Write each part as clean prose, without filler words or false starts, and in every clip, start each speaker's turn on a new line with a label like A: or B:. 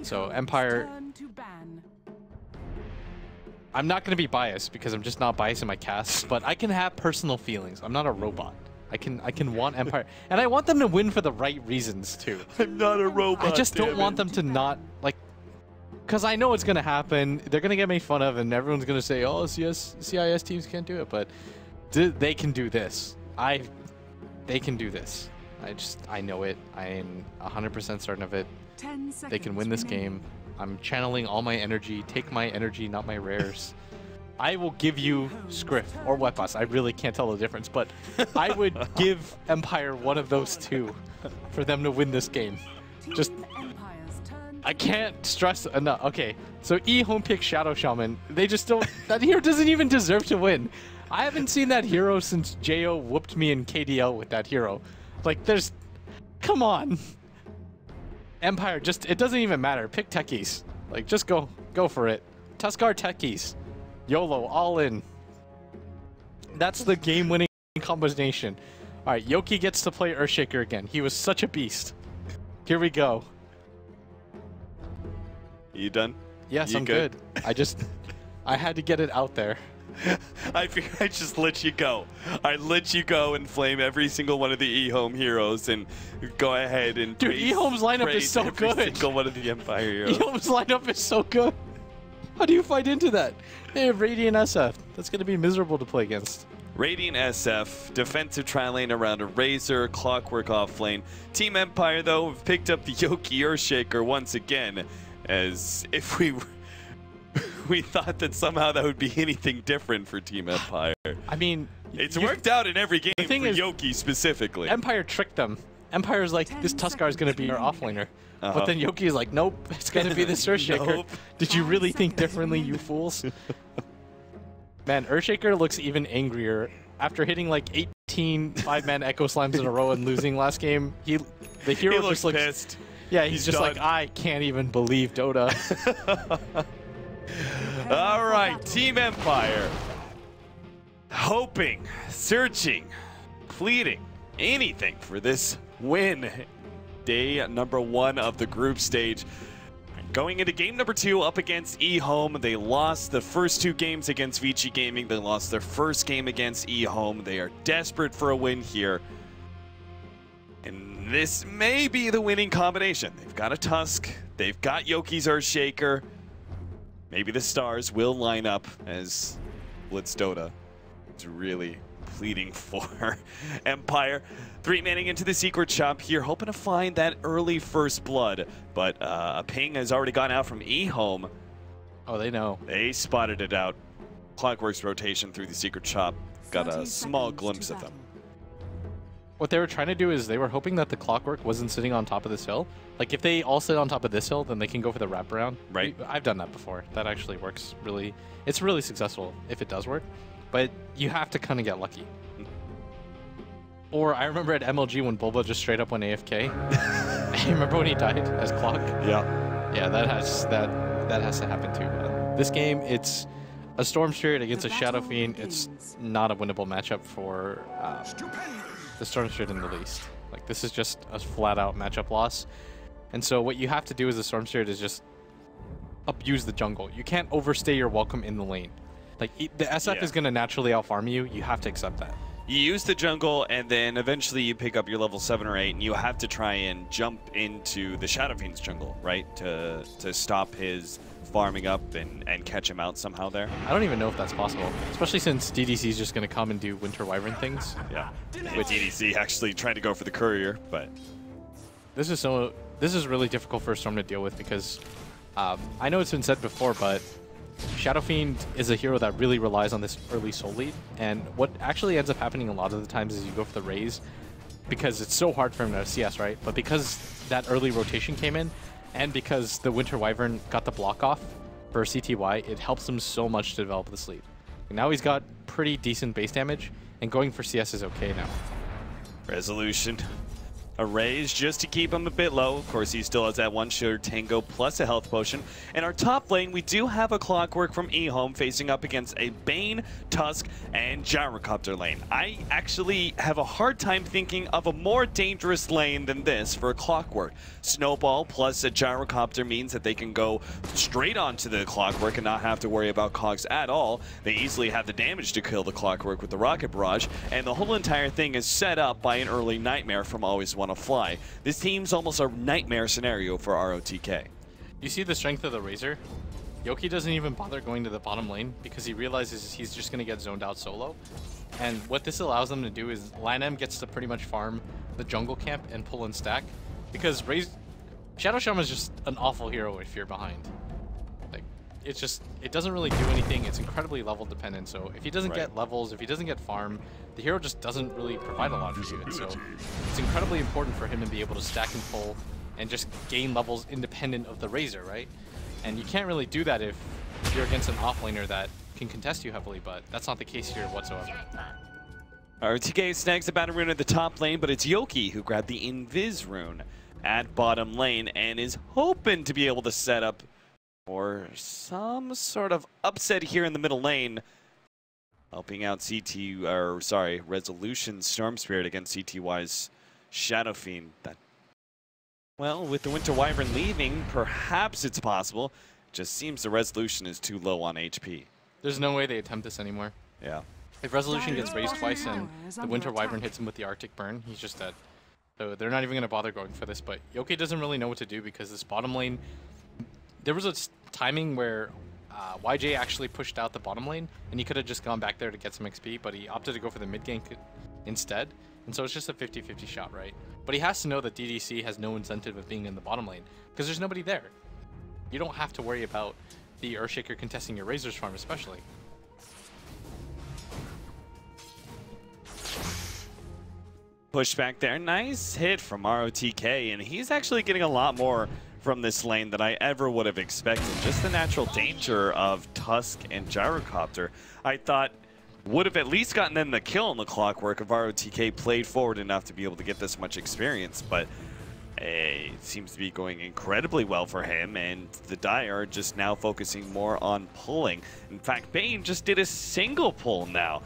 A: So Empire, I'm not going to be biased because I'm just not biased in my cast, but I can have personal feelings. I'm not a robot. I can want Empire, and I want them to win for the right reasons too.
B: I'm not a robot.
A: I just don't want them to not, like, because I know it's going to happen. They're going to get made fun of, and everyone's going to say, oh, CIS teams can't do it, but they can do this. They can do this. I know it. I am 100% certain of it. They can win this game. I'm channeling all my energy. Take my energy, not my rares. I will give you Scriff or Wetboss. I really can't tell the difference, but I would give Empire one of those two for them to win this game. Just, I can't stress enough. Okay, so Ehome picks Shadow Shaman. They just don't, that hero doesn't even deserve to win. I haven't seen that hero since Jo whooped me in KDL with that hero. Like, come on. Empire, just, it doesn't even matter. Pick techies. Like, just go for it. Tuskar techies. YOLO, all in. That's the game-winning combination. All right, Yoki gets to play Earthshaker again. He was such a beast. Here we go.
B: You done?
A: Yes, I'm good. I had to get it out there.
B: I figured I'd just let you go. I let you go and flame every single one of the Ehome heroes and go ahead and
A: dude, Ehome's lineup is so good.
B: Every single one of the Empire heroes.
A: Ehome's lineup is so good. How do you fight into that? They have Radiant SF. That's going to be miserable to play against.
B: Radiant SF, defensive tri-lane around a Razor, Clockwork off lane. Team Empire, though, have picked up the Yoki Earthshaker once again, as if we thought that somehow that would be anything different for Team Empire.
A: I mean,
B: it's worked out in every game for
A: is,
B: Yoki specifically.
A: Empire tricked them. Empire's like, this Tuskar is going to be our offlaner. But then Yoki is like, nope, it's going to be this Earthshaker. Nope. Did you really think differently, you fools? Man, Earthshaker looks even angrier. After hitting like 18 5-man Echo Slimes in a row and losing last game, the hero just looks
B: pissed.
A: Yeah, he's just done. Like, I can't even believe Dota.
B: All right, Team Empire. Hoping, searching, pleading, anything for this win. Day number 1 of the group stage. Going into game number 2 up against Ehome. They lost the first 2 games against Vici Gaming. They lost their first game against Ehome. They are desperate for a win here. And this may be the winning combination. They've got a Tusk. They've got Yoki's Earthshaker. Maybe the stars will line up as Blitz Dota is really pleading for Empire. 3-manning into the secret shop here, hoping to find that early first blood. But a ping has already gone out from Ehome.
A: Oh, they know.
B: They spotted it out. Clockwork's rotation through the secret shop. Got a small glimpse of them.
A: What they were trying to do is they were hoping that the Clockwork wasn't sitting on top of this hill. Like, if they all sit on top of this hill, then they can go for the wraparound.
B: Right.
A: I've done that before. That actually works really... It's really successful if it does work. But you have to kind of get lucky. Or I remember at MLG when Bulba just straight up went AFK. You remember when he died as Clock?
B: Yeah.
A: Yeah, that has to happen too. This game, it's a Storm Spirit against a Shadow Fiend. It's not a winnable matchup for the Storm Spirit in the least. Like, this is just a flat-out matchup loss. And so what you have to do as a Storm Spirit is just abuse the jungle. You can't overstay your welcome in the lane. Like, the SF is going to naturally out-farm you. You have to accept that.
B: You use the jungle, and then eventually you pick up your level 7 or 8, and you have to try and jump into the Shadow Fiend's jungle, right? To stop his farming up and catch him out somehow there.
A: I don't even know if that's possible, especially since DDC is just going to come and do Winter Wyvern things.
B: Yeah, with DDC actually trying to go for the courier, but...
A: This is really difficult for Storm to deal with because I know it's been said before, but Shadow Fiend is a hero that really relies on this early soul lead, and what actually ends up happening a lot of the times is you go for the raise because it's so hard for him to CS, right? But because that early rotation came in, and because the Winter Wyvern got the block off for CTY, it helps him so much to develop this lead. And now he's got pretty decent base damage, and going for CS is okay now.
B: Resolution A raise just to keep him a bit low. Of course, he still has that one shooter Tango plus a health potion. In our top lane, we do have a Clockwork from Ehome facing up against a Bane, Tusk, and Gyrocopter lane. I actually have a hard time thinking of a more dangerous lane than this for a Clockwork. Snowball plus a Gyrocopter means that they can go straight onto the Clockwork and not have to worry about cogs at all. They easily have the damage to kill the Clockwork with the Rocket Barrage, and the whole entire thing is set up by an early Nightmare from Always Want to Fly. This team's almost a nightmare scenario for ROTK.
A: You see the strength of the Razor? Yoki doesn't even bother going to the bottom lane because he realizes he's just going to get zoned out solo. And what this allows them to do is LANM gets to pretty much farm the jungle camp and pull and stack, because Shadow Shaman is just an awful hero if you're behind. Like, it doesn't really do anything. It's incredibly level dependent, so if he doesn't get levels, if he doesn't get farm, the hero just doesn't really provide a lot for you. And so it's incredibly important for him to be able to stack and pull and just gain levels independent of the Razor, right? And you can't really do that if you're against an offlaner that can contest you heavily, but that's not the case here whatsoever.
B: ROTK snags the Battle Rune at the top lane, but it's Yoki who grabbed the Invis Rune at bottom lane and is hoping to be able to set up for some sort of upset here in the middle lane, helping out Resolution Storm Spirit against CTY's Shadow Fiend. Well, with the Winter Wyvern leaving, perhaps it's possible. Just seems the Resolution is too low on HP.
A: There's no way they attempt this anymore.
B: Yeah.
A: If Resolution gets raised twice and the Winter Wyvern hits him with the Arctic Burn, he's just dead. So they're not even going to bother going for this, but Yoki doesn't really know what to do because this bottom lane... There was a timing where YJ actually pushed out the bottom lane, and he could have just gone back there to get some XP, but he opted to go for the mid gank instead. And so it's just a 50-50 shot, right? But he has to know that DDC has no incentive of being in the bottom lane, because there's nobody there. You don't have to worry about the Earthshaker contesting your Razor's farm, especially.
B: Push back there. Nice hit from ROTK, and he's actually getting a lot more from this lane than I ever would have expected. Just the natural danger of Tusk and Gyrocopter, I thought would have at least gotten them the kill on the Clockwork if ROTK played forward enough to be able to get this much experience, but it seems to be going incredibly well for him, and the Dire are just now focusing more on pulling. In fact, Bane just did a single pull now.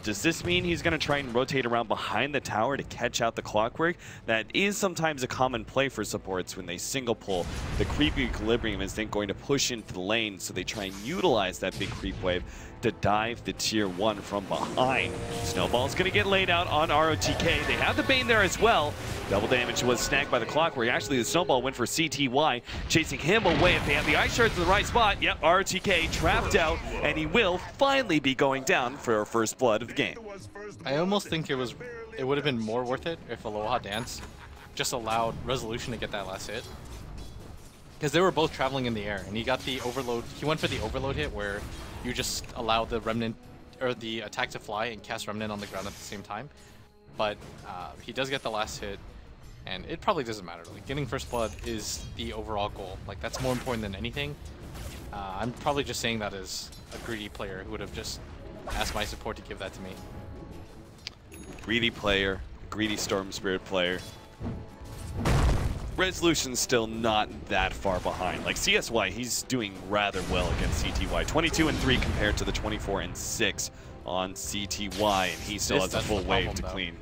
B: Does this mean he's going to try and rotate around behind the tower to catch out the Clockwork? That is sometimes a common play for supports when they single pull. The creep equilibrium is then going to push into the lane, so they try and utilize that big creep wave to dive the tier 1 from behind. Snowball's going to get laid out on ROTK. They have the Bane there as well. Double damage was snagged by the Clockwork. Actually, the Snowball went for CTY, chasing him away. If they have the Ice Shards in the right spot, yep, ROTK trapped out, and he will finally be going down for our first blood of the game.
A: I almost think it would have been more worth it if Aloha Dance just allowed Resolution to get that last hit. Because they were both traveling in the air, and he got the overload. He went for the overload hit where you just allow the Remnant, or the attack to fly and cast Remnant on the ground at the same time. But he does get the last hit, and it probably doesn't matter. Like, getting first blood is the overall goal. Like, that's more important than anything. I'm probably just saying that as a greedy player who would have just asked my support to give that to me.
B: Greedy player, greedy Storm Spirit player. Resolution's still not that far behind. Like, CSY, he's doing rather well against CTY. 22-3 compared to the 24-6 on CTY, and he still has a full wave to clean.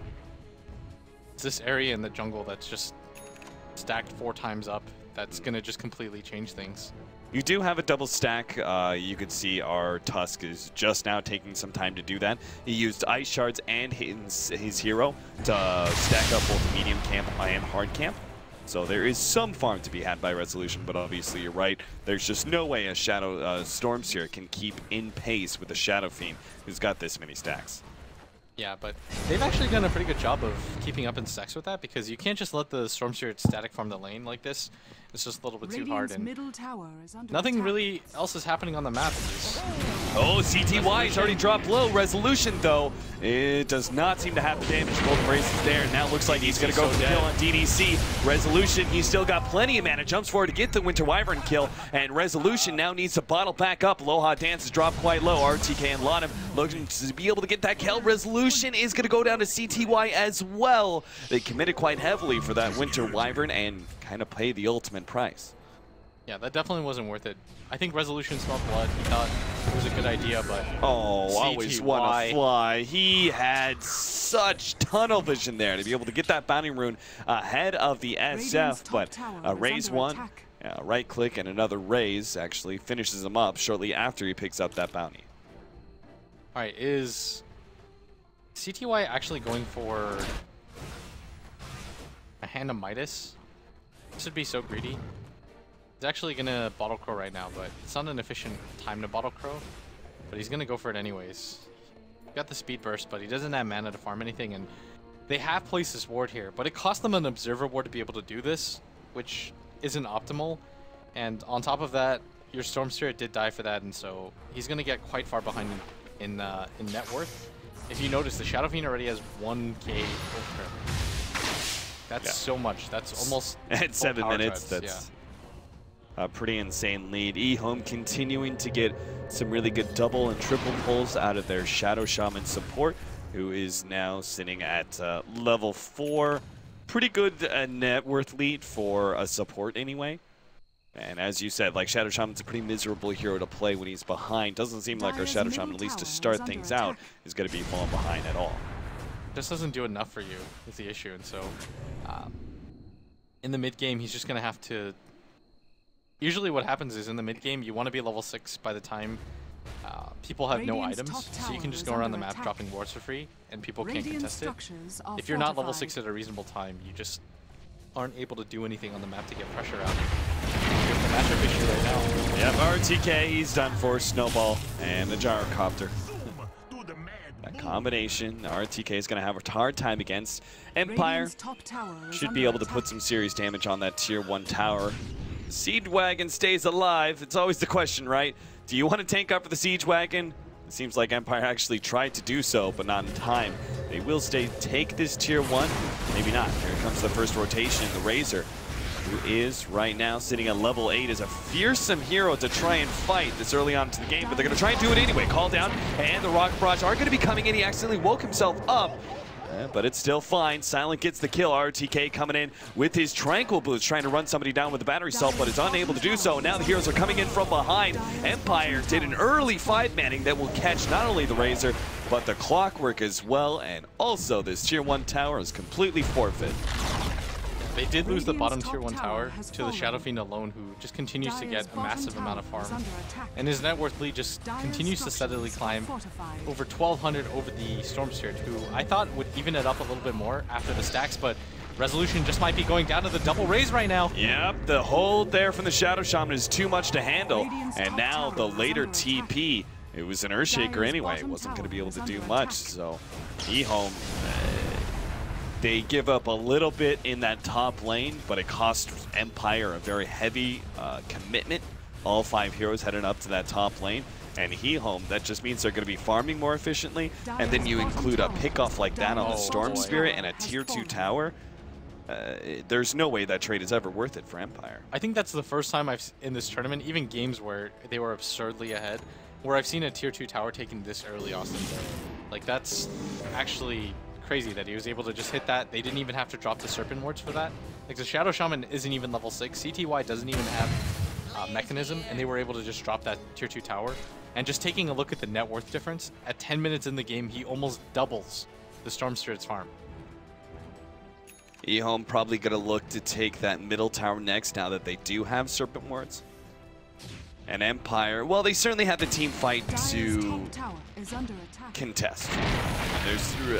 A: It's this area in the jungle that's just stacked 4 times up that's going to just completely change things.
B: You do have a double stack. You could see our Tusk is just now taking some time to do that. He used Ice Shards and his hero to stack up both medium camp and hard camp. So there is some farm to be had by Resolution, but obviously you're right. There's just no way a Shadow Storm Seer can keep in pace with the Shadow Fiend, who's got this many stacks.
A: Yeah, but they've actually done a pretty good job of keeping up in stacks with that, because you can't just let the Storm Spirit static farm the lane like this It's just a little bit too hard, and
C: middle tower is under
A: nothing
C: attack.
A: really else is happening on the map.
B: Oh, CTY's already dropped low. Resolution, though, it does not seem to have the damage. Both races there. Now looks like he's going to go for the kill on DDC. Resolution, he's still got plenty of mana. Jumps forward to get the Winter Wyvern kill. And Resolution now needs to bottle back up. Aloha Dance has dropped quite low. RTK and Lottom looking to be able to get that kill. Resolution is going to go down to CTY as well. They committed quite heavily for that Winter Wyvern and kind of pay the ultimate price.
A: Yeah, that definitely wasn't worth it. I think Resolution smelled blood. He thought it was a good idea, but
B: oh, always want to fly. He had such tunnel vision there to be able to get that bounty rune ahead of the SF, but a raise one, right click, and another raise actually finishes him up shortly after he picks up that bounty.
A: All right, is CTY actually going for a hand of Midas? This would be so greedy. He's actually going to Bottle Crow right now, but it's not an efficient time to Bottle Crow. But he's going to go for it anyways. Got the speed burst, but he doesn't have mana to farm anything. And they have placed this ward here, but it cost them an Observer ward to be able to do this, which isn't optimal. And on top of that, your Storm Spirit did die for that, and so he's going to get quite far behind in net worth. If you notice, the Shadow Fiend already has 1k ultra. That's so much. That's almost
B: at 7 minutes. That's a pretty insane lead. Ehome continuing to get some really good double and triple pulls out of their Shadow Shaman support, who is now sitting at level 4. Pretty good net worth lead for a support anyway. And as you said, like, Shadow Shaman's a pretty miserable hero to play when he's behind. Doesn't seem like our Shadow Shaman, at least to start things out, is going to be falling behind at all.
A: Just doesn't do enough for you is the issue, and so in the mid game he's just gonna have to. Usually what happens is in the mid game you want to be level 6 by the time people have no items, so you can just go around the map dropping wards for free and people can't contest it. If you're not level 6 at a reasonable time, you just aren't able to do anything on the map to get pressure out. Here's the matchup issue right now.
B: Yep, RTK, he's done for Snowball and the Gyrocopter. That combination, RTK is going to have a hard time against. Empire should be able to put some serious damage on that tier 1 tower. Siege Wagon stays alive. It's always the question, right? Do you want to tank up for the Siege Wagon? It seems like Empire actually tried to do so, but not in time. They will take this tier 1. Maybe not. Here comes the first rotation. The Razor, who is right now sitting at level 8, is a fearsome hero to try and fight this early on into the game, but they're going to try and do it anyway. Call down, and the Rocket Barrage are going to be coming in. He accidentally woke himself up, but it's still fine. Silent gets the kill. RTK coming in with his Tranquil Boots, trying to run somebody down with the battery cell, but is unable to do so. Now the heroes are coming in from behind. Empire did an early 5-manning that will catch not only the Razor, but the Clockwork as well, and also this tier 1 tower is completely forfeit.
A: They did lose the bottom tier 1 tower to the Shadow Fiend alone, who just continues to get a massive amount of farm. And his net worth lead just continues to steadily climb over 1,200 over the Storm Spirit, who I thought would even it up a little bit more after the stacks, but Resolution just might be going down to the double raise right now.
B: Yep, the hold there from the Shadow Shaman is too much to handle. And now the later TP, it was an Earthshaker anyway, wasn't going to be able to do much. So Ehome, they give up a little bit in that top lane, but it cost Empire a very heavy commitment. All 5 heroes heading up to that top lane. And Ehome, that just means they're going to be farming more efficiently. And then you include a pickoff like that on the Storm Spirit and a tier 2 tower. There's no way that trade is ever worth it for Empire.
A: I think that's the first time in this tournament, even games where they were absurdly ahead, where I've seen a tier 2 tower taken this early Austin. Like, that's actually crazy that he was able to just hit that. They didn't even have to drop the Serpent Wards for that. Like, the Shadow Shaman isn't even level 6. CTY doesn't even have Mechanism, and they were able to just drop that tier 2 tower. And just taking a look at the net worth difference, at 10 minutes in the game, he almost doubles the Storm Spirit's farm.
B: Ehome probably going to look to take that middle tower next now that they do have Serpent Wards. And Empire, well, they certainly have the team fight to contest.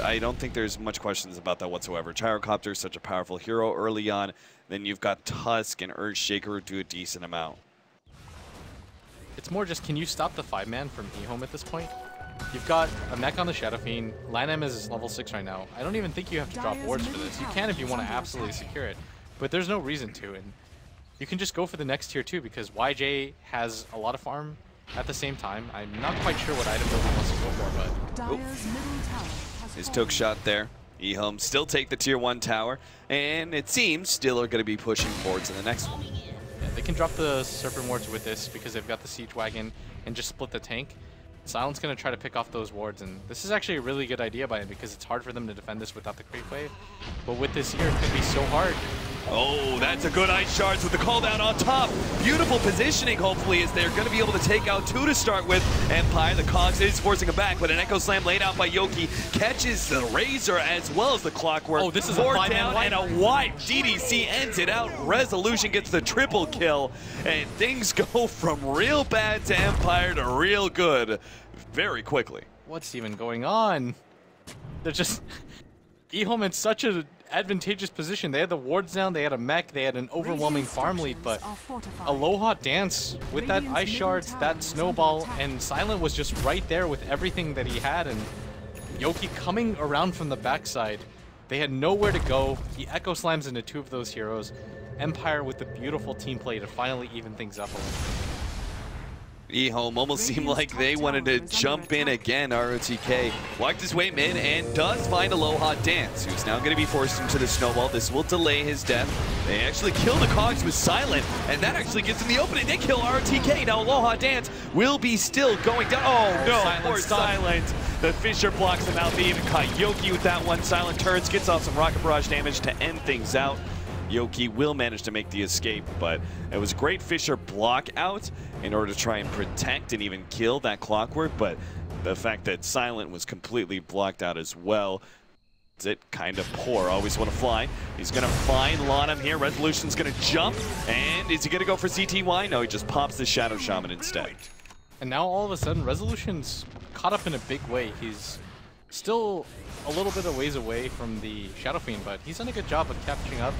B: I don't think there's much questions about that whatsoever. Gyrocopter is such a powerful hero early on. Then you've got Tusk and Earthshaker who do a decent amount.
A: It's more just, can you stop the 5-man from Ehome at this point? You've got a mech on the Shadow Fiend. Lanham is level 6 right now. I don't even think you have to drop wards for this. You can if you want to absolutely secure it, but there's no reason to. And you can just go for the next tier 2 because YJ has a lot of farm at the same time. I'm not quite sure what item build he wants to go for, but...
B: His took shot there. Ehome still take the tier 1 tower, and it seems still are going to be pushing forward to the next one.
A: Yeah, they can drop the Serpent Wards with this because they've got the Siege Wagon and just split the tank. Silent's going to try to pick off those wards, and this is actually a really good idea by him because it's hard for them to defend this without the creep wave. But with this here, it could be so hard.
B: Oh, that's a good Ice Shards with the call down on top. Beautiful positioning, hopefully, as they're going to be able to take out 2 to start with. Empire, the Cogs is forcing him back, but an Echo Slam laid out by Yoki catches the Razor as well as the Clockwork.
A: Oh, this is
B: Four
A: a 5-man
B: down
A: wipe.
B: and a wipe. DDC ends it out. Resolution gets the triple kill, and things go from real bad to Empire to real good very quickly.
A: What's even going on? They're just... Ehome in such an advantageous position. They had the wards down, they had a mech, they had an overwhelming farm lead, but Aloha Dance with that Ice Shards, that Snowball, and Silent was just right there with everything that he had, and Yoki coming around from the backside. They had nowhere to go. He Echo Slams into 2 of those heroes. Empire with the beautiful team play to finally even things up a little.
B: Ehome almost seemed like they wanted to jump in again. ROTK walked his way mid and does find Aloha Dance, who's now going to be forced into the Snowball. This will delay his death. They actually kill the Cogs with Silent, and that actually gets him the opening. They kill ROTK. Now Aloha Dance will be still going down. Oh no, poor Silent. The Fissure blocks him out. They even caught Yoki with that one. Silent turns, gets off some Rocket Barrage damage to end things out. Yoki will manage to make the escape, but it was great Fissure block out in order to try and protect and even kill that Clockwork, but the fact that Silent was completely blocked out as well, it kind of poor. Always want to fly. He's going to find Lanham here. Resolution's going to jump, and is he going to go for CTY? No, he just pops the Shadow Shaman instead.
A: And now all of a sudden, Resolution's caught up in a big way. He's still a little bit of ways away from the Shadow Fiend, but he's done a good job of catching up.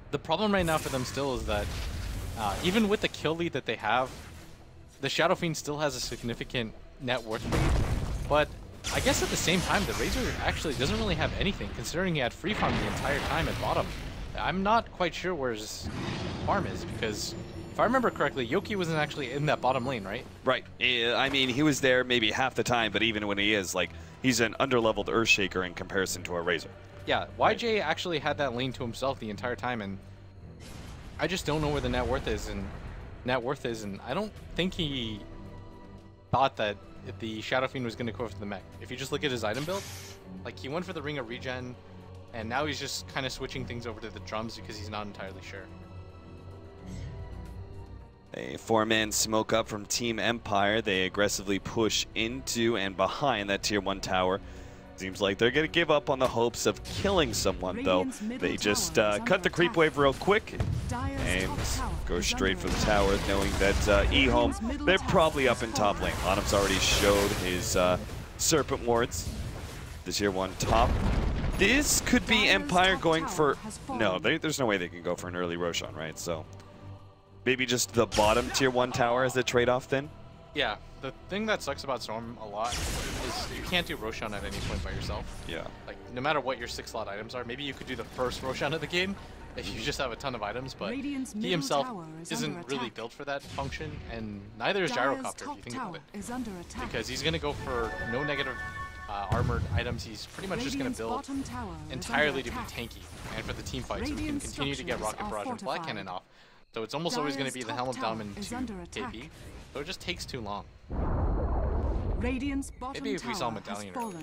A: The problem right now for them still is that even with the kill lead that they have, the Shadow Fiend still has a significant net worth lead. But I guess at the same time, the Razor actually doesn't really have anything, considering he had free farm the entire time at bottom. I'm not quite sure where his farm is, because if I remember correctly, Yoki wasn't actually in that bottom lane, right?
B: Right. I mean, he was there maybe half the time, but even when he is, like, he's an underleveled Earthshaker in comparison to a Razor.
A: Yeah, YJ actually had that lane to himself the entire time, and I just don't know where the net worth is, and I don't think he thought that the Shadow Fiend was going to go for the mech. If you just look at his item build, like, he went for the Ring of Regen, and now he's just kind of switching things over to the drums because he's not entirely sure.
B: A 4-man smoke up from Team Empire. They aggressively push into and behind that tier 1 tower. Seems like they're going to give up on the hopes of killing someone, though. They just cut the creep wave real quick and go straight for the tower, knowing that Ehome, they're probably up in top lane. Lanham's already showed his Serpent Wards. The tier 1 top. This could be Empire going for... No, there's no way they can go for an early Roshan, right? So maybe just the bottom tier 1 tower as a trade-off then?
A: Yeah, the thing that sucks about Storm a lot is you can't do Roshan at any point by yourself.
B: Yeah.
A: Like, no matter what your 6-slot items are, maybe you could do the first Roshan of the game if you just have a ton of items, but he himself isn't really built for that function, and neither is Gyrocopter if you think about it. Because he's going to go for no negative armored items. He's pretty much just going to build entirely to be tanky and for the team fight, so he can continue to get Rocket Barrage and Black Cannon off. So it's almost always going to be the Helm of Dominant to KP. So it just takes too long. Maybe if we saw Medallion earlier.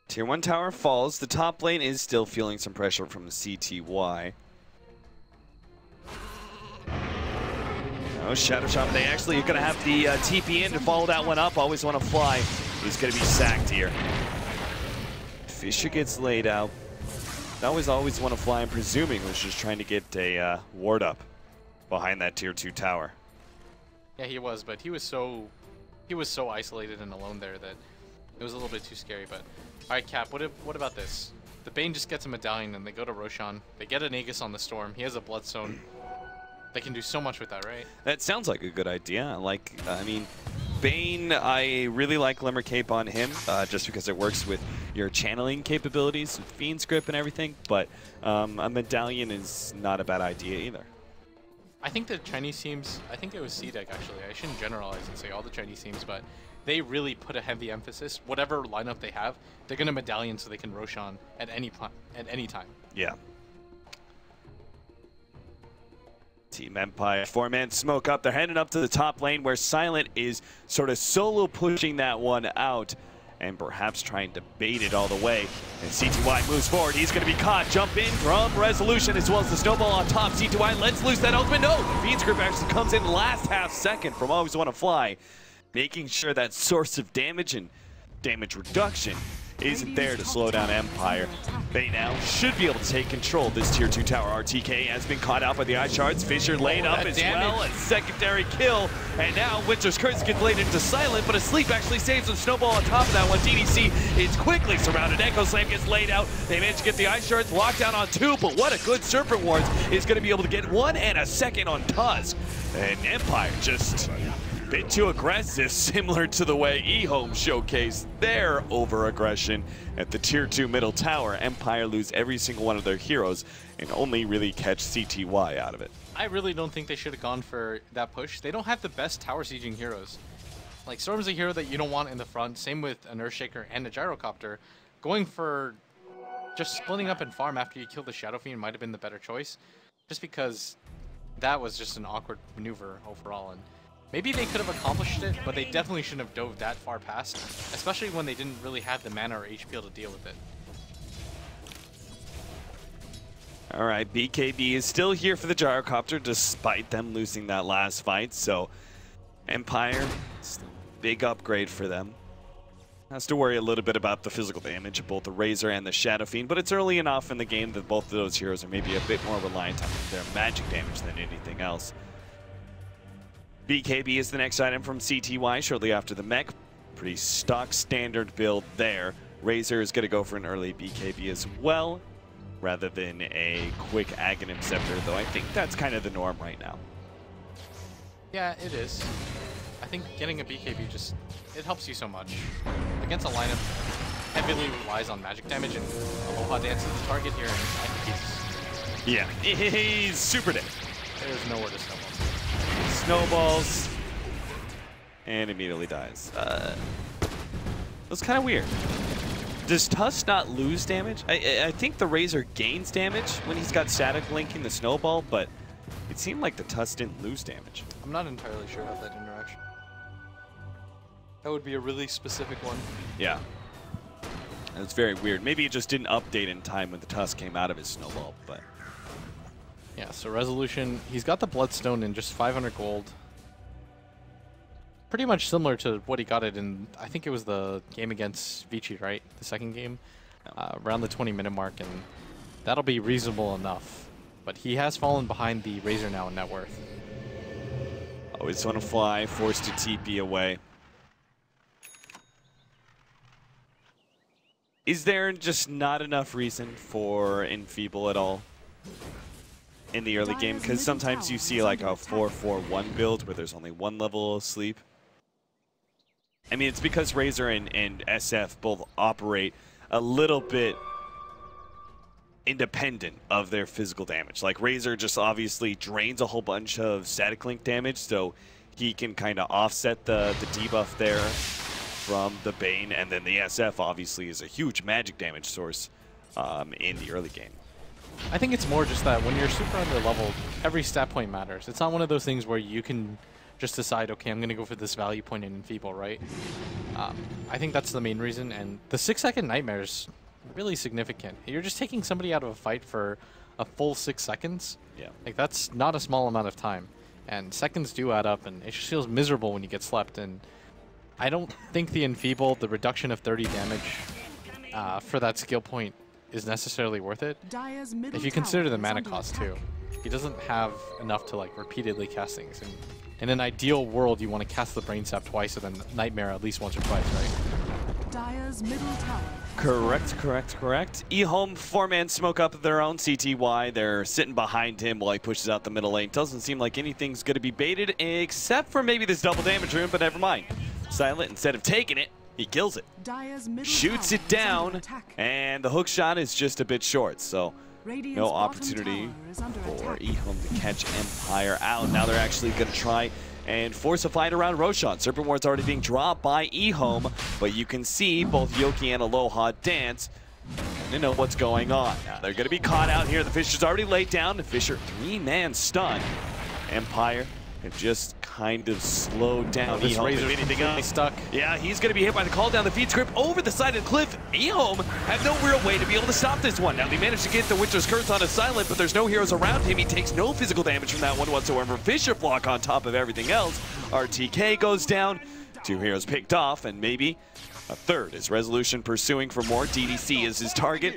B: Tier 1 tower falls. The top lane is still feeling some pressure from the CTY. Oh, Shadow Shaman. They actually are going to have the TP in to follow that one up. Always want to fly. He's going to be sacked here. Fissure gets laid out. That was always want to fly, I'm presuming, was just trying to get a ward up behind that tier 2 tower.
A: Yeah, he was, but he was so isolated and alone there that it was a little bit too scary. But all right, Cap, what about this? The Bane just gets a Medallion, and they go to Roshan. They get an Aegis on the Storm. He has a Bloodstone. They can do so much with that, right?
B: That sounds like a good idea. I mean, Bane, I really like Glimmer Cape on him, just because it works with your channeling capabilities with Fiend Script and everything, but a medallion is not a bad idea either.
A: I think the Chinese teams, I think it was C-Deck actually, I shouldn't generalize and say all the Chinese teams, but they really put a heavy emphasis. Whatever lineup they have, they're going to medallion so they can Roshan at any time.
B: Yeah. Team Empire, 4-man smoke up. They're heading up to the top lane where Silent is sort of solo pushing that one out and perhaps trying to bait it all the way. And CTY moves forward. He's going to be caught. Jump in from Resolution as well as the snowball on top. CTY lets loose that ultimate. No, the Fiend Script actually comes in last half second from Always Want to Fly, making sure that source of damage and damage reduction isn't there to slow down Empire. They now should be able to take control of this tier 2 tower. RTK has been caught out by the eye shards. Fisher laid up as well. A secondary kill. And now Winter's Curse gets laid into Silent, but Asleep actually saves a snowball on top of that one. DDC is quickly surrounded. Echo Slam gets laid out. They managed to get the eye shards locked down on 2, but what a good Serpent Wards is going to be able to get 1 and a second on Tusk. And Empire just a bit too aggressive, similar to the way Ehome showcased their over-aggression at the tier 2 middle tower. Empire lose every single one of their heroes and only really catch CTY out of it.
A: I really don't think they should have gone for that push. They don't have the best tower sieging heroes. Like, Storm's a hero that you don't want in the front. Same with an Earthshaker and a Gyrocopter. Going for just splitting up and farm after you kill the Shadow Fiend might have been the better choice. Just because that was just an awkward maneuver overall. And maybe they could have accomplished it, but they definitely shouldn't have dove that far past, especially when they didn't really have the mana or HP to deal with it.
B: All right, BKB is still here for the Gyrocopter despite them losing that last fight, so Empire, big upgrade for them. Has to worry a little bit about the physical damage of both the Razor and the Shadow Fiend, but it's early enough in the game that both of those heroes are maybe a bit more reliant on their magic damage than anything else. BKB is the next item from CTY shortly after the mech. Pretty stock standard build there. Razor is going to go for an early BKB as well, rather than a quick Aghanim Scepter, though I think that's kind of the norm right now.
A: Yeah, it is. I think getting a BKB just, it helps you so much. Against a lineup heavily relies on magic damage, and Aloha dances the target here, and I think
B: Yeah, he's super dead.
A: There's nowhere to snowball.
B: Snowballs, and immediately dies. That's kind of weird. Does Tusk not lose damage? I think the Razor gains damage when he's got static linking the snowball, but it seemed like the Tusk didn't lose damage.
A: I'm not entirely sure about that interaction. That would be a really specific one.
B: Yeah. That's very weird. Maybe it just didn't update in time when the Tusk came out of his snowball, but...
A: Yeah, so Resolution, he's got the Bloodstone in just 500 gold. Pretty much similar to what he got it in, I think it was the game against Vici, right? The second game, around the 20-minute mark, and that'll be reasonable enough. But he has fallen behind the Razor now in net worth.
B: Always Want to Fly, forced to TP away. Is there just not enough reason for Enfeeble at all in the early game? Because sometimes you see like a 4-4-1 build where there's only one level of sleep. I mean, it's because Razor and SF both operate a little bit independent of their physical damage. Like, Razor just obviously drains a whole bunch of static link damage, so he can kind of offset the debuff there from the Bane, and then the SF obviously is a huge magic damage source in the early game.
A: I think it's more just that when you're super under leveled, every stat point matters. It's not one of those things where you can just decide, okay, I'm going to go for this value point in Enfeeble, right? I think that's the main reason, and the 6-second Nightmare is really significant. You're just taking somebody out of a fight for a full 6 seconds.
B: Yeah.
A: Like, that's not a small amount of time, and seconds do add up, and it just feels miserable when you get slept, and I don't think the Enfeeble, the reduction of 30 damage for that skill point is necessarily worth it. If you consider the mana cost too. He doesn't have enough to like repeatedly cast things. And in an ideal world, you want to cast the Brain Sap twice and then Nightmare at least once or twice, right?
C: Dire's middle tower.
B: Correct. Ehome 4-man smoke up their own CTY. They're sitting behind him while he pushes out the middle lane. Doesn't seem like anything's going to be baited except for maybe this double damage rune, but never mind. Silent, instead of taking it, He kills it, shoots it down, and the hook shot is just a bit short, so no opportunity for Ehome to catch Empire out. Now they're actually going to try and force a fight around Roshan. Serpent Ward's already being dropped by Ehome, but you can see both Yoki and Aloha dance. They know what's going on. Now they're going to be caught out here. The Fisher's already laid down. The Fisher, 3-man stun. Empire have just kind of slowed down.
A: This Razor's completely stuck.
B: Yeah, he's going to be hit by the call down the feed script over the side of the cliff. Ehome have no real way to be able to stop this one. Now they managed to get the Winter's Curse on a silent, but there's no heroes around him. He takes no physical damage from that one whatsoever. Fisher block on top of everything else. RTK goes down. 2 heroes picked off, and maybe a third is Resolution pursuing for more. DDC is his target.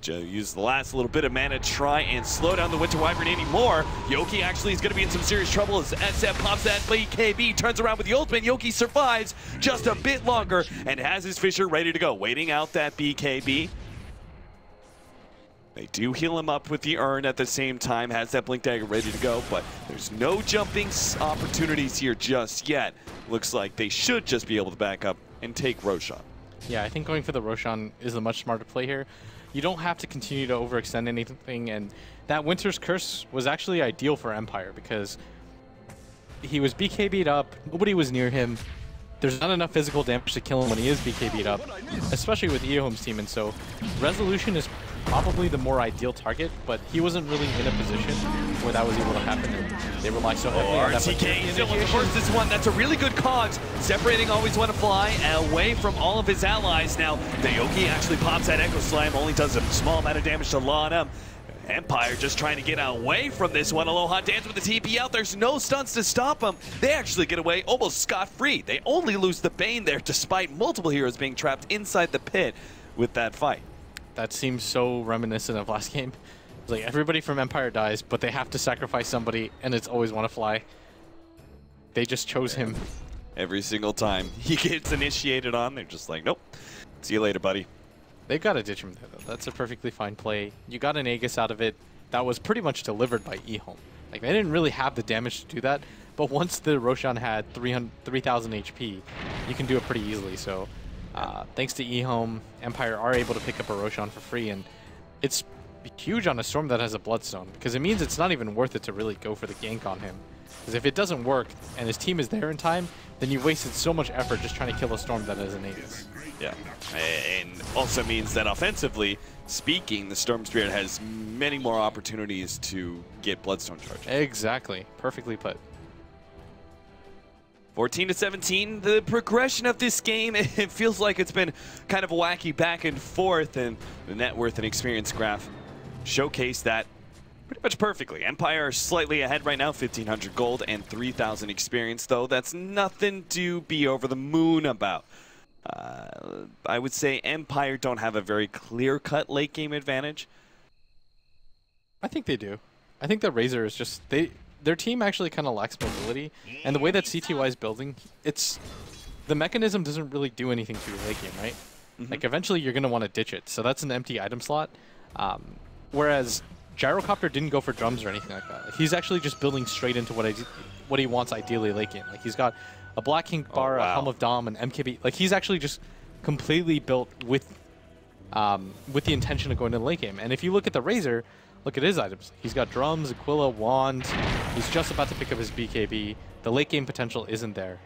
B: Use the last little bit of mana to try and slow down the Winter Wyvern anymore. Yoki actually is going to be in some serious trouble as SF pops that BKB, turns around with the ultimate. Yoki survives just a bit longer and has his Fisher ready to go, waiting out that BKB. They do heal him up with the urn at the same time, has that Blink Dagger ready to go, but there's no jumping opportunities here just yet. Looks like they should just be able to back up and take Roshan.
A: Yeah, I think going for the Roshan is a much smarter play here. You don't have to continue to overextend anything, and that Winter's Curse was actually ideal for Empire because he was BKB'd up, nobody was near him. There's not enough physical damage to kill him when he is BKB'd up, especially with Ehome's team, and so Resolution is probably the more ideal target, but he wasn't really in a position where that was able to happen, and they rely so heavily on that.
B: RTK still wants to force this one. That's a really good cogs. Separating always want to fly away from all of his allies. Now, the Yoki actually pops that Echo Slam, only does a small amount of damage to Lana. Empire just trying to get away from this one. Aloha dance with the TP out. There's no stunts to stop them. They actually get away almost scot-free. They only lose the Bane there despite multiple heroes being trapped inside the pit with that fight.
A: That seems so reminiscent of last game. It's like everybody from Empire dies, but they have to sacrifice somebody, and it's always want to fly. They just chose him.
B: Every single time he gets initiated on, they're just like, nope. See you later, buddy.
A: They've got to ditch him there, though. That's a perfectly fine play. You got an Aegis out of it. That was pretty much delivered by Ehome. Like, they didn't really have the damage to do that, but once the Roshan had 3,000 HP, you can do it pretty easily. So, thanks to Ehome, Empire are able to pick up a Roshan for free, and it's huge on a Storm that has a Bloodstone, because it means it's not even worth it to really go for the gank on him. Because if it doesn't work, and his team is there in time, then you wasted so much effort just trying to kill a Storm that has an Aegis.
B: Yeah, and also means that offensively speaking, the Storm Spirit has many more opportunities to get Bloodstone charge.
A: Exactly. Perfectly put.
B: 14-17, the progression of this game, it feels like it's been kind of a wacky back and forth, and the net worth and experience graph showcase that pretty much perfectly. Empire slightly ahead right now, 1,500 gold and 3,000 experience, though that's nothing to be over the moon about. I would say Empire don't have a very clear-cut late-game advantage.
A: I think they do. I think the Razor is just... Their team actually kind of lacks mobility, and the way that CTY is building, the mechanism doesn't really do anything to your late game, right? Mm-hmm. Like, eventually you're going to want to ditch it, so that's an empty item slot. Whereas Gyrocopter didn't go for drums or anything like that. Like, he's actually just building straight into what he wants ideally late game. Like, he's got a Black King Bar, a Helm of Dom, an MKB. Like, he's actually just completely built with the intention of going to the late game. And if you look at the Razor, look at his items. He's got drums, Aquila, Wand. He's just about to pick up his BKB. The late game potential isn't there.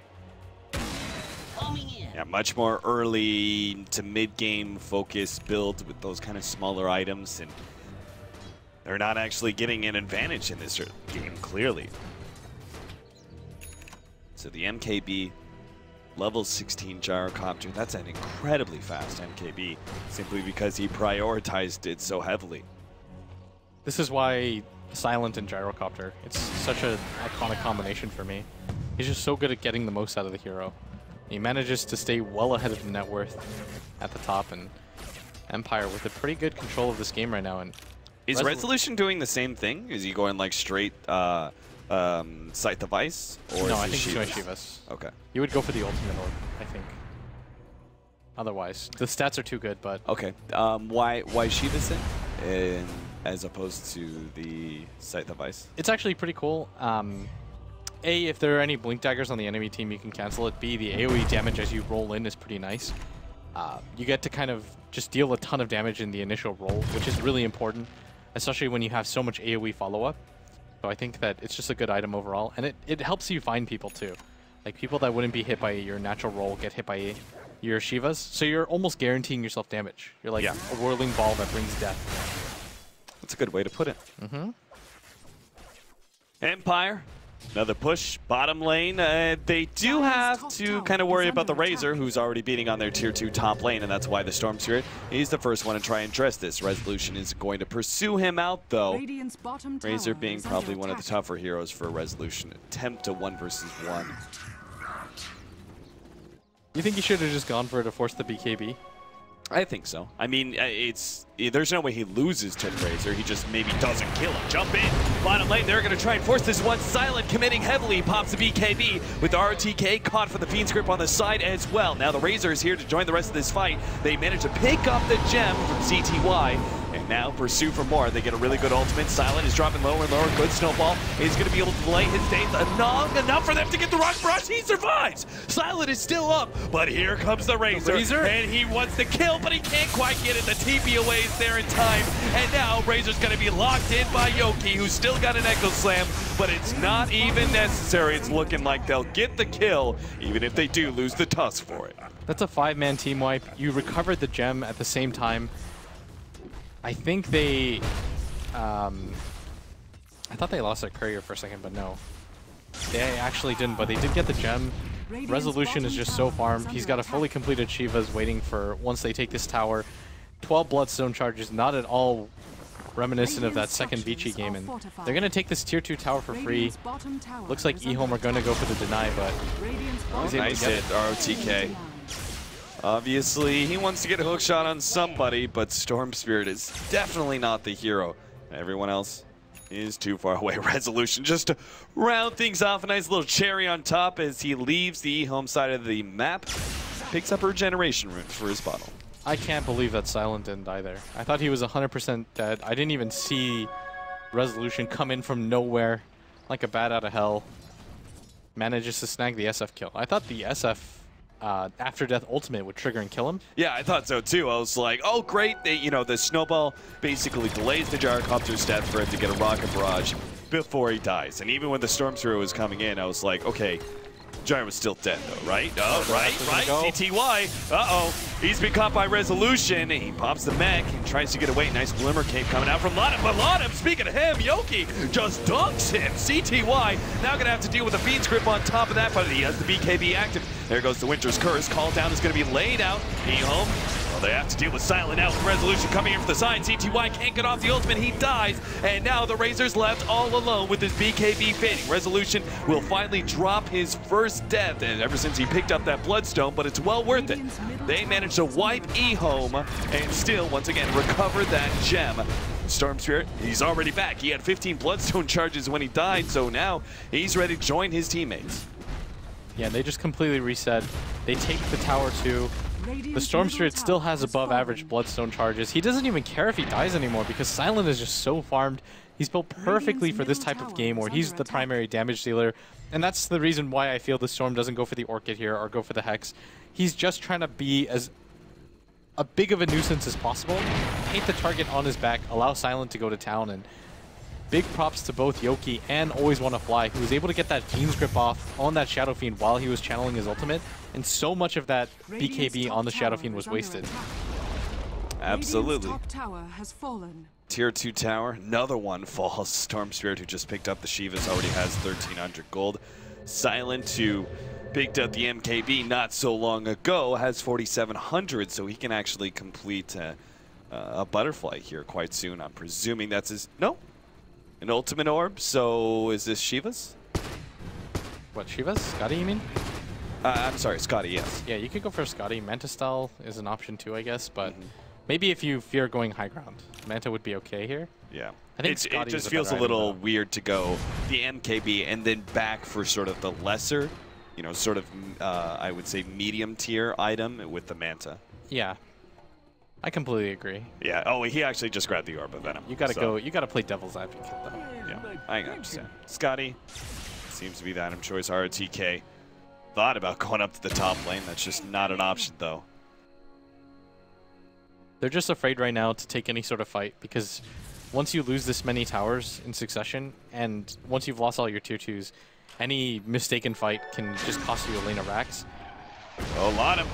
B: Yeah, much more early to mid-game focused build with those kind of smaller items, and they're not actually getting an advantage in this game, clearly. So the MKB, level 16 Gyrocopter, that's an incredibly fast MKB, simply because he prioritized it so heavily.
A: This is why Silent and Gyrocopter, it's such an iconic combination for me. He's just so good at getting the most out of the hero. He manages to stay well ahead of the net worth at the top, and Empire with a pretty good control of this game right now. And
B: is Resolution doing the same thing? Is he going like straight Sight the Vice? Or
A: no, I think he's going Shivas.
B: Okay.
A: You would go for the ultimate orb, I think. Otherwise, the stats are too good, but...
B: Okay. Why Shivas in as opposed to the Sight the Vice?
A: It's actually pretty cool. A, if there are any blink daggers on the enemy team, you can cancel it. B, the AoE damage as you roll in is pretty nice. You get to kind of just deal a ton of damage in the initial roll, which is really important, especially when you have so much AoE follow-up. So I think that it's just a good item overall, and it helps you find people too. Like people that wouldn't be hit by your natural roll get hit by your Shivas, so you're almost guaranteeing yourself damage. You're like a whirling ball that brings death.
B: That's a good way to put it.
A: Mm-hmm.
B: Empire, another push, bottom lane. They do have to kind of worry about the Razor, who's already beating on their tier 2 top lane, and that's why the Storm Spirit is the first one to try and address this. Resolution is going to pursue him out, though. Razor being probably one of the tougher heroes for Resolution. Attempt a 1 versus 1.
A: You think he should have just gone for it to force the BKB?
B: I think so. I mean, there's no way he loses to the Razor. He just maybe doesn't kill him. Jump in. Bottom lane, they're going to try and force this one. Silent committing heavily. Pops the BKB with the RTK. Caught for the Fiend's Grip on the side as well. Now the Razor is here to join the rest of this fight. They manage to pick up the gem from CTY. And now pursue for more. They get a really good ultimate. Silent is dropping lower and lower. Good snowball. He's going to be able to delay his days enough for them to get the rock brush. He survives. Silent is still up, but here comes the Razor. And he wants to kill, but he can't quite get it. The TP away is there in time. And now Razor's going to be locked in by Yoki, who's still got an Echo Slam, but it's not even necessary. It's looking like they'll get the kill, even if they do lose the Tusk for it.
A: That's a 5-man team wipe. You recovered the gem at the same time. I think they, I thought they lost their courier for a second, but no. They actually didn't, but they did get the gem. Resolution is just so farmed. He's got a fully completed Shivas waiting for once they take this tower. 12 Bloodstone charges, not at all reminiscent of that second Vici game, and they're going to take this tier 2 tower for free. Looks like Ehome are going to go for the deny, but he's able
B: nice
A: to get
B: hit, ROTK. Obviously, he wants to get a hook shot on somebody, but Storm Spirit is definitely not the hero. Everyone else is too far away. Resolution just to round things off. A nice little cherry on top as he leaves the home side of the map. Picks up a regeneration rune for his bottle.
A: I can't believe that Silent didn't die there. I thought he was 100% dead. I didn't even see Resolution come in from nowhere like a bat out of hell. Manages to snag the SF kill. I thought the SF after death ultimate would trigger and kill him.
B: Yeah, I thought so too. I was like, oh great, the snowball basically delays the Gyrocopter's death for him to get a rocket barrage before he dies. And even when the Storm Spirit was coming in, I was like, okay, Gyro was still dead though, right? Oh, right. CTY. Uh-oh. He's been caught by Resolution. He pops the mech and tries to get away. Nice Glimmer Cape coming out from Lottim. But Lottim, speaking of him, Yoki just dunks him. CTY now going to have to deal with a Fiend's Grip on top of that, but he has the BKB active. There goes the Winter's Curse. Call down is going to be laid out. Ehome. Well, they have to deal with Silent now with Resolution coming in from the side. CTY can't get off the ultimate. He dies. And now the Razor's left all alone with his BKB fading. Resolution will finally drop his first death, and ever since he picked up that Bloodstone, but it's well worth it. They managed to wipe Ehome and still, once again, recover that gem. Storm Spirit, he's already back. He had 15 Bloodstone charges when he died, so now he's ready to join his teammates.
A: Yeah, they just completely reset. They take the tower too. The Storm Spirit still has above average Bloodstone charges. He doesn't even care if he dies anymore because Silent is just so farmed. He's built perfectly for this type of game where he's the primary damage dealer. And that's the reason why I feel the Storm doesn't go for the Orchid here or go for the Hex. He's just trying to be as big of a nuisance as possible, paint the target on his back, allow Silent to go to town, and big props to both Yoki and Always Wanna Fly, who was able to get that Fiend's Grip off on that Shadow Fiend while he was channeling his ultimate, and so much of that BKB on the Shadow Fiend was wasted.
B: Absolutely.
C: Top tower has fallen.
B: Tier 2 tower, another one falls. Storm Spirit, who just picked up the Shivas, already has 1,300 gold. Silent, who picked up the MKB not so long ago, has 4,700, so he can actually complete a butterfly here quite soon. I'm presuming that's his... No? An ultimate orb, so is this Shiva's?
A: What, Shivas? Scotty, you mean?
B: I'm sorry, Scotty, yes.
A: Yeah, you could go for Scotty. Manta style is an option too, I guess, but maybe if you fear going high ground, Manta would be okay here.
B: Yeah.
A: I think
B: it just feels a little weird to go the MKB and then back for sort of the lesser, sort of, I would say, medium tier item with the Manta.
A: Yeah. I completely agree.
B: Yeah. Oh, he actually just grabbed the Orb of Venom.
A: You gotta go. You gotta play devil's advocate, though.
B: Yeah. I understand. Scotty, Seems to be the item choice. ROTK thought about going up to the top lane. That's just not an option, though.
A: They're just afraid right now to take any sort of fight because once you lose this many towers in succession, and once you've lost all your tier 2s, any mistaken fight can just cost you a lane of racks.
B: Oh, Lana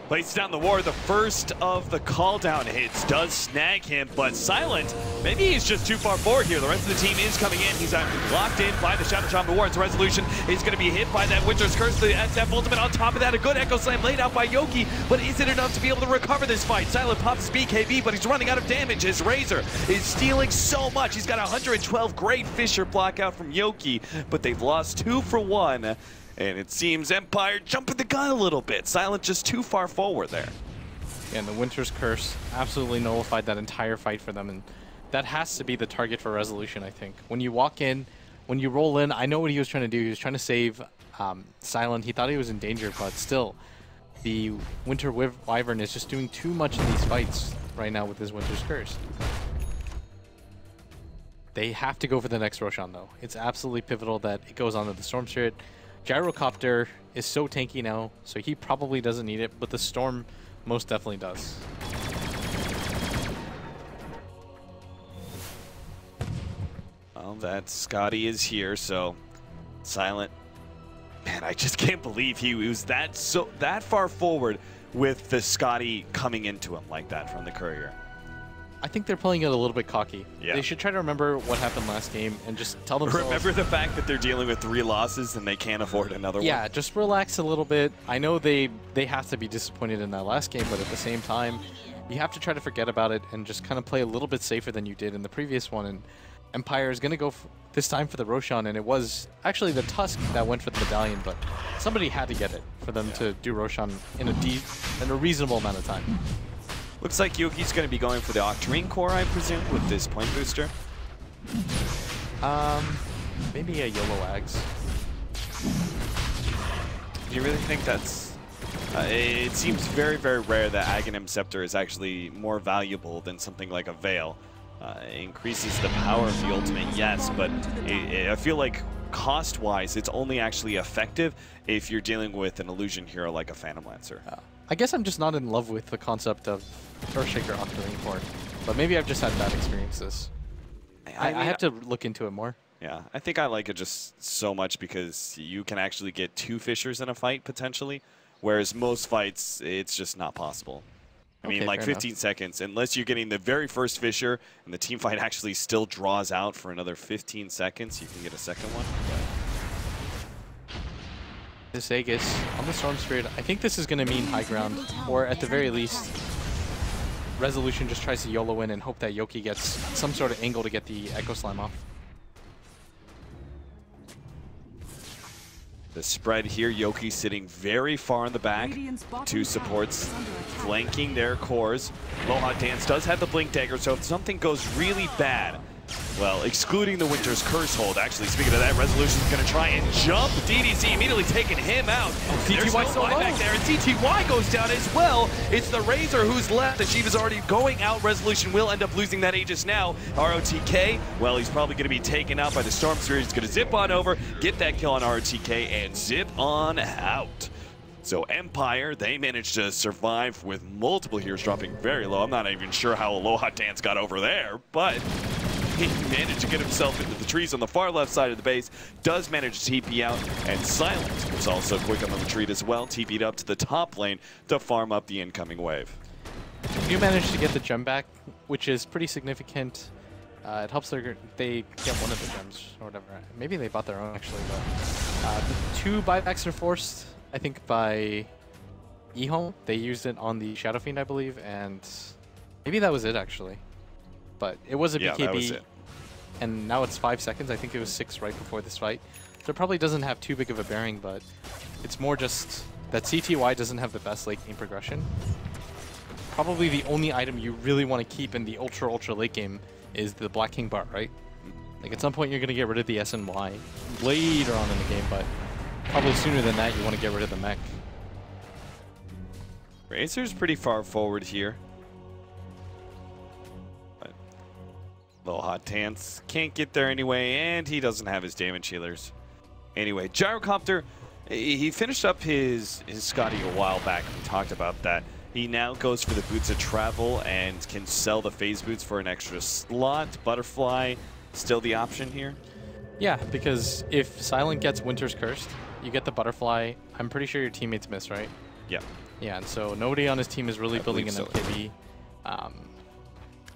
B: places down the ward. The first of the call down hits does snag him, but Silent, maybe he's just too far forward here. The rest of the team is coming in. He's locked in by the Shadow Charm wards. Resolution is going to be hit by that Winter's Curse, the SF ultimate. On top of that, a good Echo Slam laid out by Yoki, but is it enough to be able to recover this fight? Silent pops his BKB, but he's running out of damage. His Razor is stealing so much. He's got 112 great Fissure block out from Yoki, but they've lost 2 for 1. And it seems Empire jumping the gun a little bit. Silent just too far forward there.
A: Yeah, and the Winter's Curse absolutely nullified that entire fight for them. And that has to be the target for Resolution, I think. When you walk in, when you roll in, I know what he was trying to do. He was trying to save Silent. He thought he was in danger, but still, the Winter Wyvern is just doing too much in these fights right now with his Winter's Curse. They have to go for the next Roshan, though. It's absolutely pivotal that it goes onto the Storm Spirit. Gyrocopter is so tanky now, so he probably doesn't need it, but the Storm most definitely does.
B: Well, that Scotty is here, so Silent. Man, I just can't believe he was that far forward with the Scotty coming into him like that from the Courier.
A: I think they're playing it a little bit cocky.
B: Yeah.
A: They should try to remember what happened last game and just tell themselves...
B: Remember the fact that they're dealing with 3 losses and they can't afford another one?
A: Yeah, just relax a little bit. I know they have to be disappointed in that last game, but at the same time, you have to try to forget about it and just kind of play a little bit safer than you did in the previous one. And Empire is going to go this time for the Roshan, and it was actually the Tusk that went for the Medallion, but somebody had to get it for them to do Roshan in a reasonable amount of time.
B: Looks like Yoki's going to be going for the Octarine Core, I presume, with this point booster.
A: Maybe a YOLO Ags.
B: Do you really think that's... it seems very, very rare that Aghanim Scepter is actually more valuable than something like a Veil. It increases the power of the ultimate, yes, but I feel like cost-wise, it's only actually effective if you're dealing with an illusion hero like a Phantom Lancer.
A: I guess I'm just not in love with the concept of Earthshaker Octarine Core, but maybe I've just had bad experiences. I have to look into it more.
B: Yeah, I think I like it just so much because you can actually get 2 Fissures in a fight, potentially, whereas most fights, it's just not possible. I mean, like 15 seconds, unless you're getting the very first Fissure and the team fight actually still draws out for another 15 seconds, you can get a second one.
A: This Aegis on the Storm Spirit, I think this is going to mean high ground, or at the very least, Resolution just tries to YOLO in and hope that Yoki gets some sort of angle to get the Echo Slam off.
B: The spread here, Yoki sitting very far in the back. 2 supports flanking their cores. Aloha Dance does have the Blink Dagger, so if something goes really bad, well, excluding the Winter's Curse hold. Actually, speaking of that, Resolution's going to try and jump. DDC immediately taking him out.
A: CTY so low
B: back there, and CTY goes down as well. It's the Razor who's left. The Shiva's already going out. Resolution will end up losing that Aegis now. ROTK, well, he's probably going to be taken out by the Storm Spirit. He's going to zip on over, get that kill on ROTK, and zip on out. So Empire, they managed to survive with multiple heroes dropping very low. I'm not even sure how Aloha Dance got over there, but he managed to get himself into the trees on the far left side of the base, does manage to TP out, and Silent was also quick on the retreat as well, TP'd up to the top lane to farm up the incoming wave.
A: You managed to get the gem back, which is pretty significant. It helps they get one of the gems or whatever. Maybe they bought their own actually, but the 2 buybacks are forced, I think, by Ehome. They used it on the Shadow Fiend, I believe, and maybe that was it actually. But it was a BKB,
B: that was it.
A: And now it's 5 seconds. I think it was 6 right before this fight. So it probably doesn't have too big of a bearing, but it's more just that CTY doesn't have the best late game progression. Probably the only item you really want to keep in the ultra late game is the Black King Bart, right? Like at some point you're going to get rid of the SNY later on in the game, but probably sooner than that you want to get rid of the mech.
B: Razor's pretty far forward here. Little Hot Dance can't get there anyway, and he doesn't have his damage healers. Anyway, Gyrocopter, he finished up his Scotty a while back. We talked about that. He now goes for the Boots of Travel and can sell the phase boots for an extra slot. Butterfly, still the option here?
A: Yeah, because if Silent gets Winter's Cursed, you get the Butterfly. I'm pretty sure your teammates miss, right?
B: Yeah.
A: Yeah, and so nobody on his team is really building an MKB.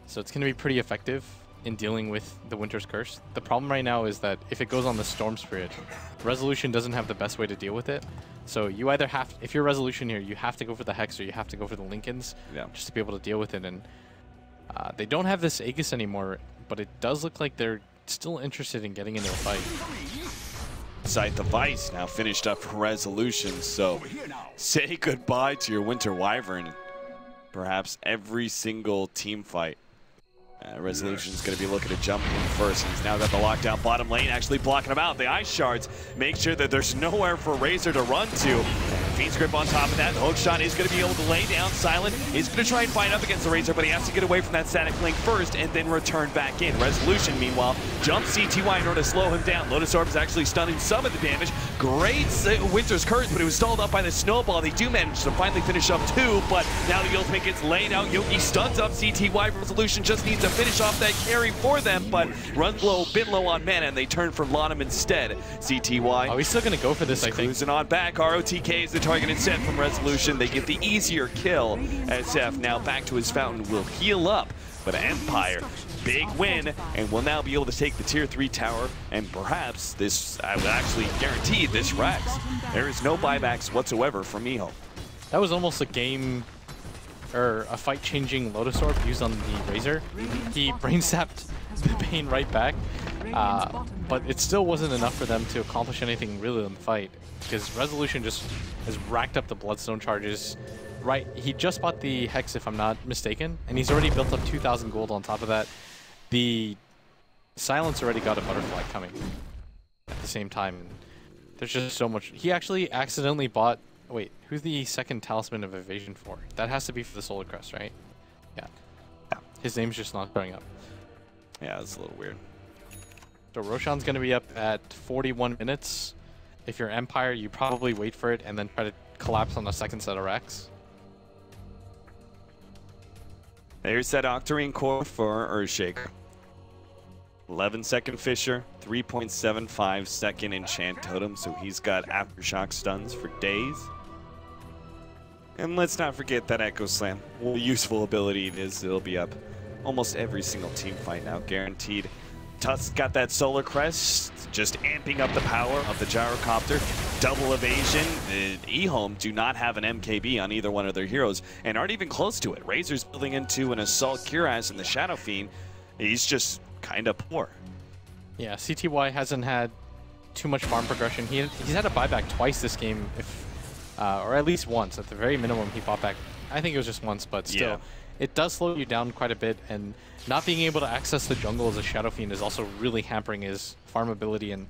A: So it's going to be pretty effective in dealing with the Winter's Curse. The problem right now is that if it goes on the Storm Spirit, Resolution doesn't have the best way to deal with it. So you either have, if you're Resolution here, you have to go for the Hex or you have to go for the Lincolns just to be able to deal with it. And they don't have this Aegis anymore, but it does look like they're still interested in getting into a fight.
B: Sight the Vice now finished up for Resolution, so say goodbye to your Winter Wyvern. Perhaps every single team fight. Resolution's going to be looking to jump in first. He's now got the lockdown bottom lane, actually blocking him out. The Ice Shards make sure that there's nowhere for Razor to run to. Fiend's Grip on top of that. The hook shot is going to be able to lay down. Silent is going to try and fight up against the Razor, but he has to get away from that static link first and then return back in. Resolution, meanwhile, jumps CTY in order to slow him down. Lotus Orb is actually stunning some of the damage. Great Winter's Curse, but it was stalled up by the Snowball. They do manage to finally finish up two, but now the ultimate gets laid out. Yoki stuns up CTY. Resolution just needs to finish off that carry for them, but runs low, a bit low on mana, and they turn for Lonham instead. CTY.
A: Oh, he's still going to go for this, I think.
B: Cruising on back. ROTK is the target instead from Resolution. They get the easier kill. SF now back to his fountain will heal up, but Empire, big win, and will now be able to take the tier 3 tower, and perhaps this, I would actually guarantee this Rex. There is no buybacks whatsoever from Ehome.
A: That was almost a game, or a fight-changing Lotus Orb used on the Razor. He brain-sapped the Bane right back, but it still wasn't enough for them to accomplish anything really in the fight, because Resolution just has racked up the Bloodstone charges. Right, he just bought the Hex, if I'm not mistaken, and he's already built up 2,000 gold on top of that. The Silence already got a Butterfly coming at the same time. There's just so much. He actually accidentally bought... Wait, who's the second Talisman of Evasion for? That has to be for the Solar Crest, right? Yeah. His name's just not showing up.
B: Yeah, it's a little weird.
A: So Roshan's going to be up at 41 minutes. If you're Empire, you probably wait for it and then try to collapse on the second set of Rex.
B: There's that Octarine core for Earthshaker. 11-second Fissure, 3.75-second Enchant Totem, so he's got Aftershock stuns for days. And let's not forget that Echo Slam. What a useful ability it is. It'll be up almost every single team fight now, guaranteed. Tusk got that Solar Crest, just amping up the power of the Gyrocopter. Double evasion. Ehome do not have an MKB on either one of their heroes and aren't even close to it. Razor's building into an Assault Cuirass and the Shadow Fiend. He's just kind of poor.
A: Yeah, CTY hasn't had too much farm progression. He's had a buyback twice this game, or at least once. At the very minimum, he bought back. I think it was just once, but still. Yeah. It does slow you down quite a bit, and not being able to access the jungle as a Shadow Fiend is also really hampering his farm ability, and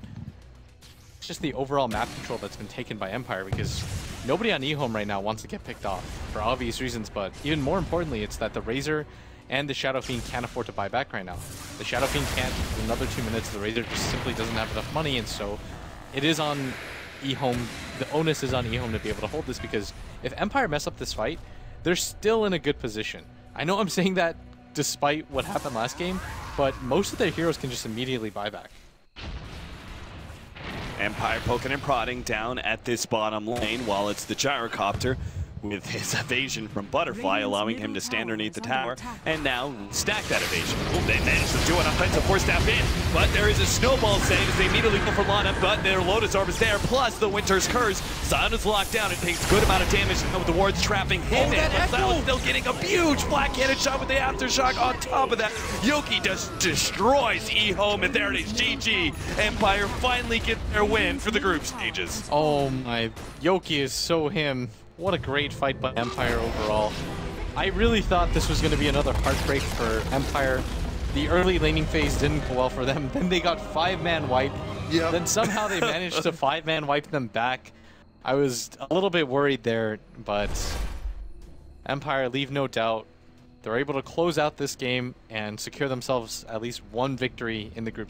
A: it's just the overall map control that's been taken by Empire, because nobody on Ehome right now wants to get picked off for obvious reasons, but even more importantly, it's that the Razor and the Shadow Fiend can't afford to buy back right now. The Shadow Fiend can't in another 2 minutes. The Razor just simply doesn't have enough money, and so it is on Ehome. The onus is on Ehome to be able to hold this, because if Empire mess up this fight, they're still in a good position. I know I'm saying that despite what happened last game, but most of their heroes can just immediately buy back.
B: Empire poking and prodding down at this bottom lane while it's the Gyrocopter with his evasion from Butterfly, allowing him to stand underneath the tower and now stack that evasion. They managed to do an offensive force staff in, but there is a snowball save as they immediately go for Lana, but their Lotus Orb is there, plus the Winter's Curse. Silence locked down and takes a good amount of damage with the wards trapping him in, but Silence still getting a huge black-handed shot with the Aftershock on top of that. Yoki just destroys Ehome, and there it is, GG. Empire finally get their win for the group stages.
A: Oh my, Yoki is so him. What a great fight by Empire overall. I really thought this was going to be another heartbreak for Empire. The early laning phase didn't go well for them. Then they got 5-man wipe. Yep. Then somehow they managed to 5-man wipe them back. I was a little bit worried there, but Empire, leave no doubt. They're able to close out this game and secure themselves at least one victory in the group.